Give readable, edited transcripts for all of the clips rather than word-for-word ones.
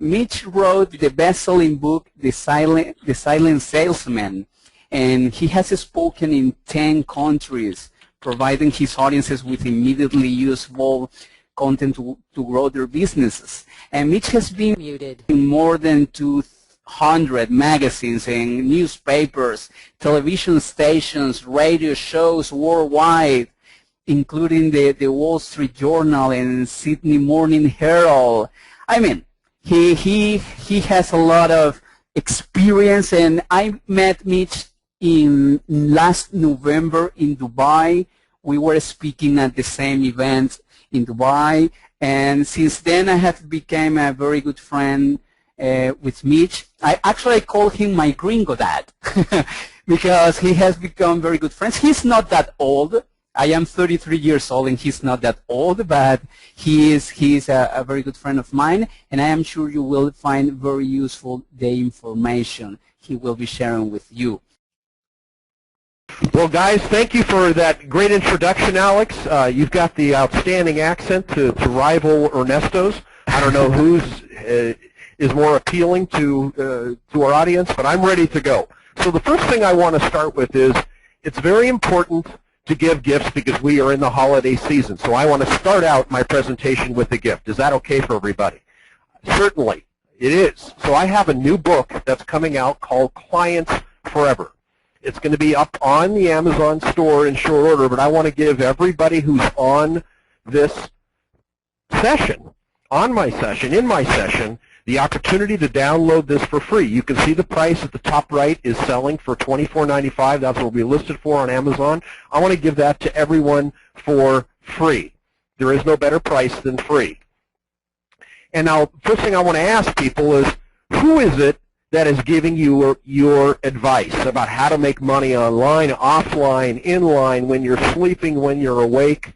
Mitch wrote the best-selling book, The Silent Salesman, and he has spoken in 10 countries, providing his audiences with immediately usable content to grow their businesses. And Mitch has been in more than 200 magazines and newspapers, television stations, radio shows worldwide, including the Wall Street Journal and Sydney Morning Herald. I mean, he has a lot of experience, and I met Mitch in last November in Dubai. We were speaking at the same event in Dubai, and since then I have become a very good friend with Mitch. I actually call him my gringo dad because he has become very good friends. He's not that old. I am 33 years old, and he's not that old, but he's a very good friend of mine, and I am sure you will find very useful the information he will be sharing with you. Well, guys, thank you for that great introduction, Alex. You've got the outstanding accent to rival Ernesto's. I don't know whose is more appealing to our audience, but I'm ready to go. So the first thing I want to start with is it's very important to give gifts because we are in the holiday season. So I want to start out my presentation with a gift. Is that okay for everybody? Certainly, it is. So I have a new book that's coming out called Clients Forever. It's going to be up on the Amazon store in short order, but I want to give everybody who's on this session, in my session, the opportunity to download this for free. You can see the price at the top right is selling for $24.95. That's what will be listed for on Amazon. I want to give that to everyone for free. There is no better price than free. And now, first thing I want to ask people is, who is it that is giving you your advice about how to make money online, offline, inline, when you're sleeping, when you're awake?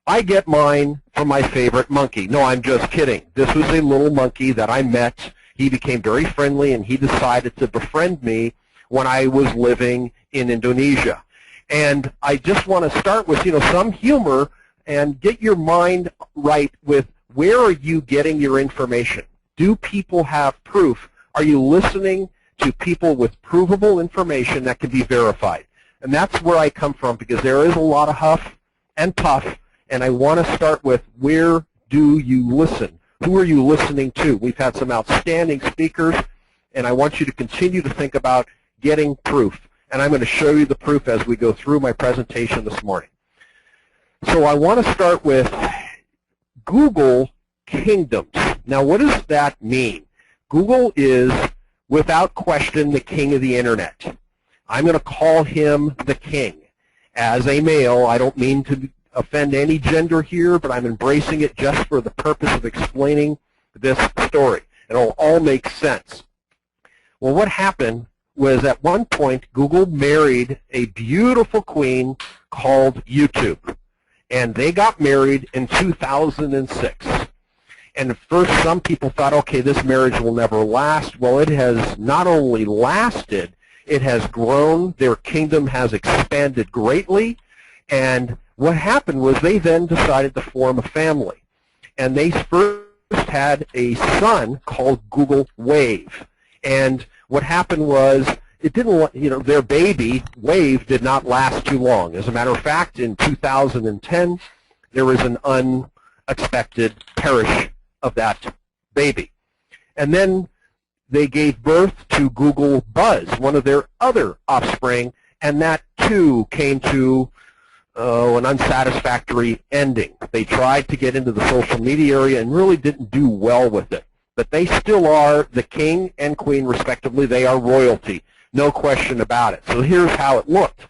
I get mine from my favorite monkey. No, I'm just kidding. This was a little monkey that I met. He became very friendly, and he decided to befriend me when I was living in Indonesia. And I just want to start with, some humor and get your mind right with where are you getting your information? Do people have proof? Are you listening to people with provable information that can be verified? And that's where I come from, because there is a lot of huff and puff, and I want to start with, where do you listen? Who are you listening to? We've had some outstanding speakers, and I want you to continue to think about getting proof. And I'm going to show you the proof as we go through my presentation this morning. So I want to start with Google Kingdoms. Now, what does that mean? Google is, without question, the king of the Internet. I'm going to call him the king. As a male, I don't mean to offend any gender here, but I'm embracing it just for the purpose of explaining this story. It'll all make sense. Well, what happened was at one point, Google married a beautiful queen called YouTube. And they got married in 2006. And at first, some people thought, okay, this marriage will never last. Well, it has not only lasted, it has grown. Their kingdom has expanded greatly. And what happened was they then decided to form a family. And they first had a son called Google Wave. And what happened was, it didn't, their baby, Wave, did not last too long. As a matter of fact, in 2010, there was an unexpected perish of that baby. And then they gave birth to Google Buzz, one of their other offspring, and that too came to an unsatisfactory ending. They tried to get into the social media area and really didn't do well with it. But they still are the king and queen, respectively. They are royalty, no question about it. So here's how it looked.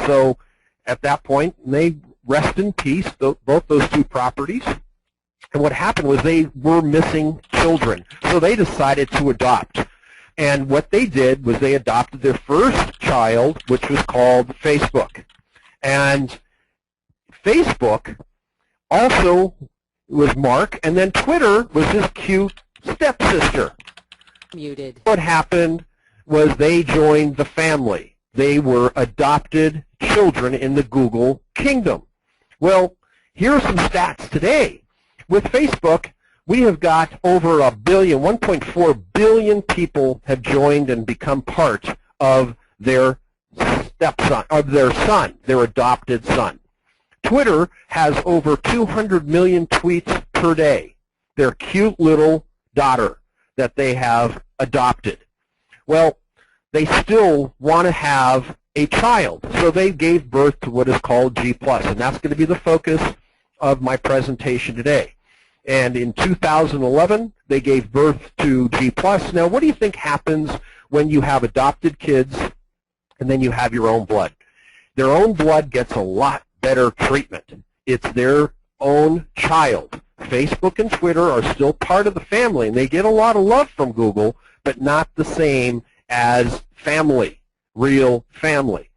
So at that point, they rest in peace, both those two properties. And what happened was they were missing children. So they decided to adopt. And what they did was they adopted their first child, which was called Facebook. And Facebook also was Mark, and then Twitter was his cute stepsister. Muted. What happened was they joined the family. They were adopted children in the Google kingdom. Well, here are some stats today. With Facebook, we have got over 1.4 billion people have joined and become part of their stepson, of their son, their adopted son. Twitter has over 200 million tweets per day. Their cute little daughter that they have adopted. Well, they still want to have a child, so they gave birth to what is called G+, and that's going to be the focus of my presentation today. And in 2011, they gave birth to G+. Now, what do you think happens when you have adopted kids and then you have your own blood? Their own blood gets a lot better treatment. It's their own child. Facebook and Twitter are still part of the family, and they get a lot of love from Google, but not the same as family, real family.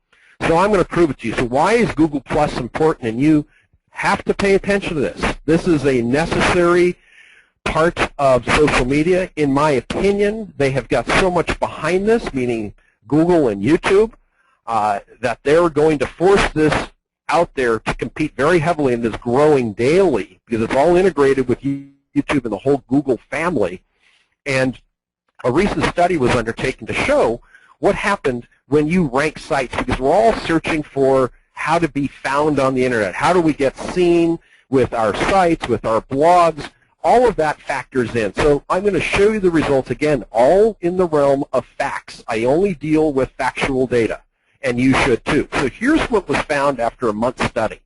So I'm going to prove it to you. So why is Google Plus important? And you have to pay attention to this. This is a necessary part of social media. In my opinion, they have got so much behind this, meaning Google and YouTube, that they're going to force this out there to compete very heavily in this growing daily, because it's all integrated with YouTube and the whole Google family. And a recent study was undertaken to show what happened when you rank sites, because we're all searching for how to be found on the internet. How do we get seen with our sites, with our blogs? All of that factors in. So I'm going to show you the results, again, all in the realm of facts. I only deal with factual data, and you should too. So here's what was found after a month study.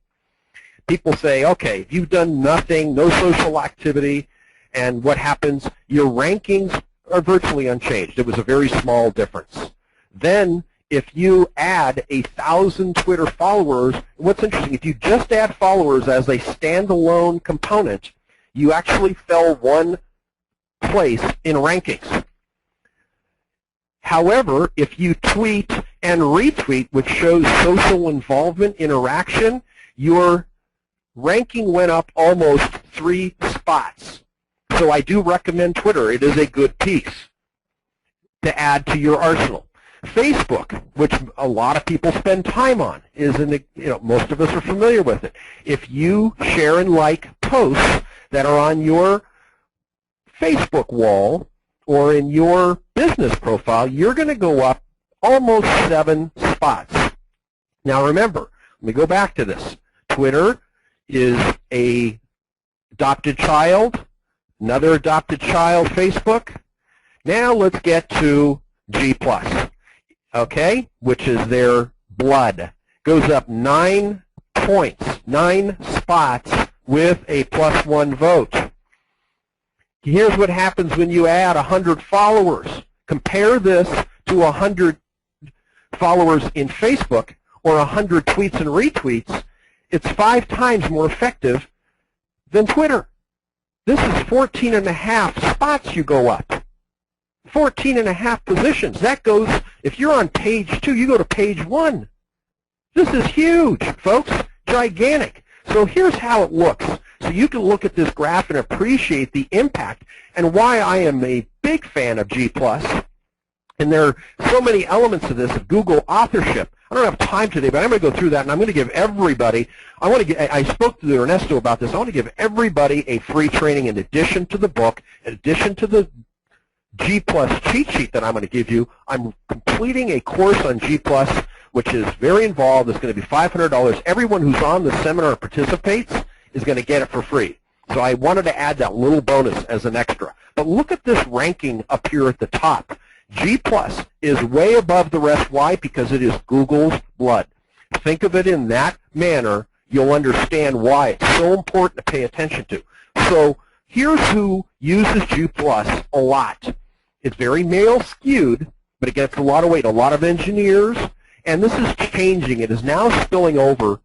People say, okay, if you've done nothing, no social activity, and what happens? Your rankings are virtually unchanged. It was a very small difference. Then if you add 1,000 Twitter followers, what's interesting, if you just add followers as a standalone component, you actually fell one place in rankings. However, if you tweet and retweet, which shows social involvement, interaction, your ranking went up almost 3 spots. So I do recommend Twitter. It is a good piece to add to your arsenal. Facebook, which a lot of people spend time on, is in the, most of us are familiar with it. If you share and like posts that are on your Facebook wall or in your business profile, you're going to go up almost 7 spots. Now remember, let me go back to this. Twitter is a adopted child, another adopted child, Facebook. Now let's get to G+, okay, which is their blood. Goes up 9 points, 9 spots with a +1 vote. Here's what happens when you add 100 followers. Compare this to 100 followers in Facebook or 100 tweets and retweets. It's 5 times more effective than Twitter. This is 14.5 spots you go up. 14.5 positions. That goes, if you're on page 2, you go to page 1. This is huge, folks, gigantic. So here's how it looks. So you can look at this graph and appreciate the impact and why I am a big fan of G+. And there are so many elements of this, of Google authorship. I don't have time today, but I'm going to go through that, and I'm going to give everybody, I spoke to Ernesto about this, I want to give everybody a free training in addition to the book, in addition to the G+ cheat sheet that I'm going to give you. I'm completing a course on G+, which is very involved. It's going to be $500. Everyone who's on the seminar and participates is going to get it for free. So I wanted to add that little bonus as an extra. But look at this ranking up here at the top. G+ is way above the rest. Why? Because it is Google's blood. Think of it in that manner. You'll understand why it's so important to pay attention to. So here's who uses G+ a lot. It's very male skewed, but it gets a lot of weight. A lot of engineers, and this is changing. It is now spilling over,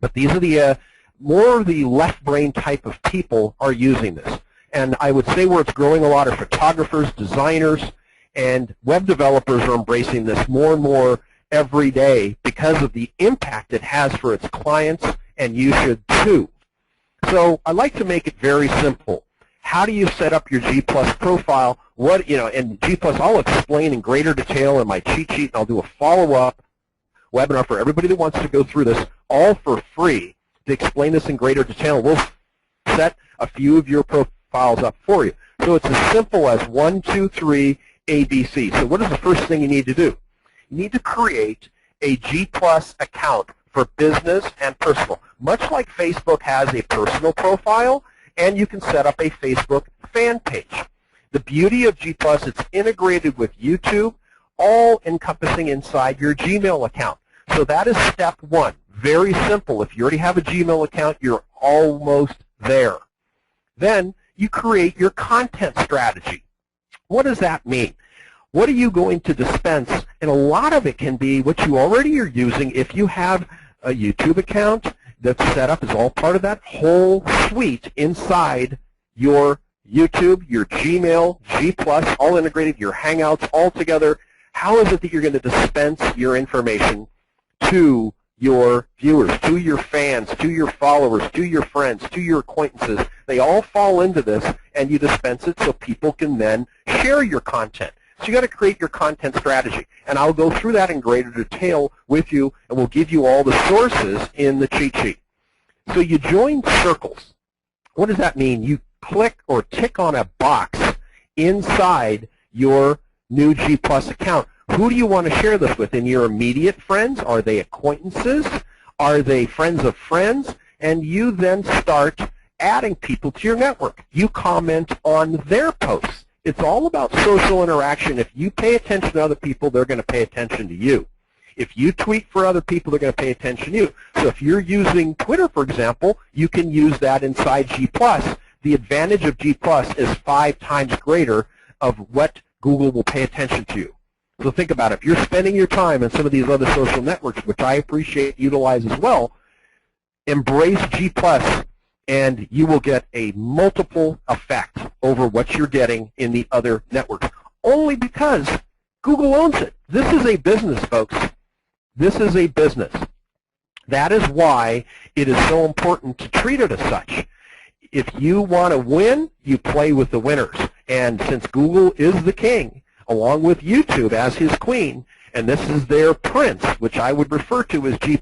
but these are the more of the left brain type of people are using this. And I would say where it's growing a lot are photographers, designers, and web developers are embracing this more and more every day because of the impact it has for its clients, and you should too. So I like to make it very simple. How do you set up your G+ profile? And G+, I'll explain in greater detail in my cheat sheet, and I'll do a follow-up webinar for everybody that wants to go through this, all for free, to explain this in greater detail. We'll set a few of your profiles files up for you. So it's as simple as 1, 2, 3, ABC. So what is the first thing you need to do? You need to create a G+ account for business and personal. Much like Facebook has a personal profile, and you can set up a Facebook fan page. The beauty of G+, it's integrated with YouTube, all encompassing inside your Gmail account. So that is step one. Very simple. If you already have a Gmail account, you're almost there. Then you create your content strategy. What does that mean? What are you going to dispense? And a lot of it can be what you already are using. If you have a YouTube account that's set up as all part of that whole suite inside your YouTube, your Gmail, G+, all integrated, your Hangouts, all together, how is it that you're going to dispense your information to your viewers, to your fans, to your followers, to your friends, to your acquaintances? They all fall into this, and you dispense it so people can then share your content. So you got to create your content strategy, and I'll go through that in greater detail with you, and we'll give you all the sources in the cheat sheet. So you join circles. What does that mean? You click or tick on a box inside your new G+ account. Who do you want to share this with? In your immediate friends? Are they acquaintances? Are they friends of friends? And you then start adding people to your network. You comment on their posts. It's all about social interaction. If you pay attention to other people, they're going to pay attention to you. If you tweet for other people, they're going to pay attention to you. So if you're using Twitter, for example, you can use that inside G+. The advantage of G+ is 5 times greater of what Google will pay attention to you. So think about it. If you're spending your time in some of these other social networks, which I appreciate, utilize as well, embrace G+, and you will get a multiple effect over what you're getting in the other networks, only because Google owns it. This is a business, folks. This is a business. That is why it is so important to treat it as such. If you want to win, you play with the winners. And since Google is the king, along with YouTube as his queen, and this is their prince, which I would refer to as G+,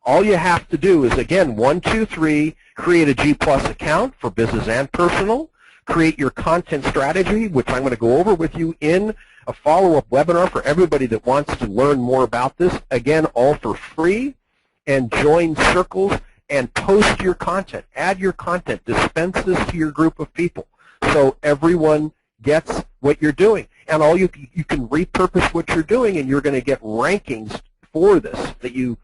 all you have to do is, again, 1, 2, 3, create a G+ account for business and personal, create your content strategy, which I'm going to go over with you in a follow-up webinar for everybody that wants to learn more about this. Again, all for free, and join circles and post your content. Add your content. Dispense this to your group of people so everyone gets what you're doing. And all you can repurpose what you're doing, and you're going to get rankings for this that you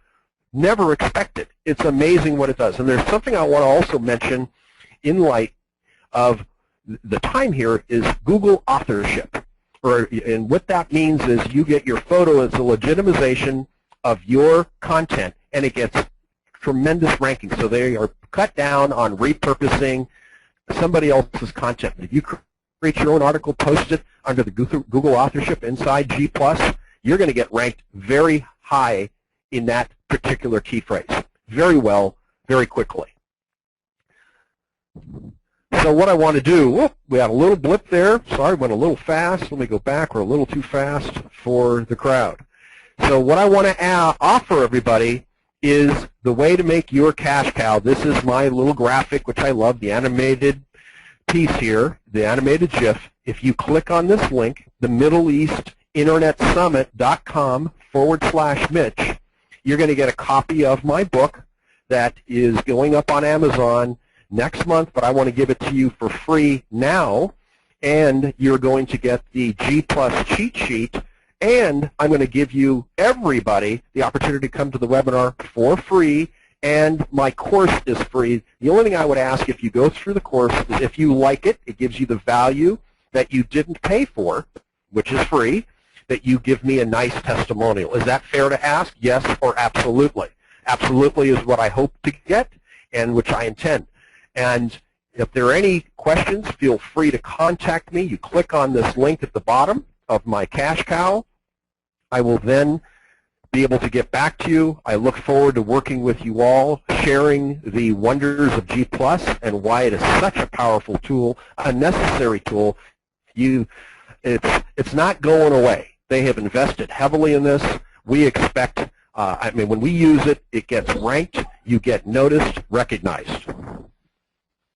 never expected. It's amazing what it does. And there's something I want to also mention in light of the time here is Google authorship. And what that means is you get your photo as a legitimization of your content, and it gets tremendous rankings. So they are cut down on repurposing somebody else's content. If you create your own article, post it under the Google authorship inside G+, you're going to get ranked very high in that particular key phrase. Very well, very quickly. So what I want to do, whoop, we had a little blip there. Sorry, went a little fast. Let me go back. We're a little too fast for the crowd. So what I want to offer everybody is the way to make your cash cow. This is my little graphic, which I love, the animated piece here, the animated GIF. If you click on this link, the MiddleEastInternetSummit.com/Mitch, you're going to get a copy of my book that is going up on Amazon next month, but I want to give it to you for free now, and you're going to get the G+ cheat sheet, and I'm going to give you, everybody, the opportunity to come to the webinar for free, and my course is free. The only thing I would ask if you go through the course is if you like it, it gives you the value that you didn't pay for, which is free, that you give me a nice testimonial. Is that fair to ask? Yes or absolutely? Absolutely is what I hope to get and which I intend. And if there are any questions, feel free to contact me. You click on this link at the bottom of my cash cow. I will then be able to get back to you. I look forward to working with you all, sharing the wonders of G+ and why it is such a powerful tool, a necessary tool. It's not going away. They have invested heavily in this. We expect, I mean, when we use it, it gets ranked, you get noticed, recognized.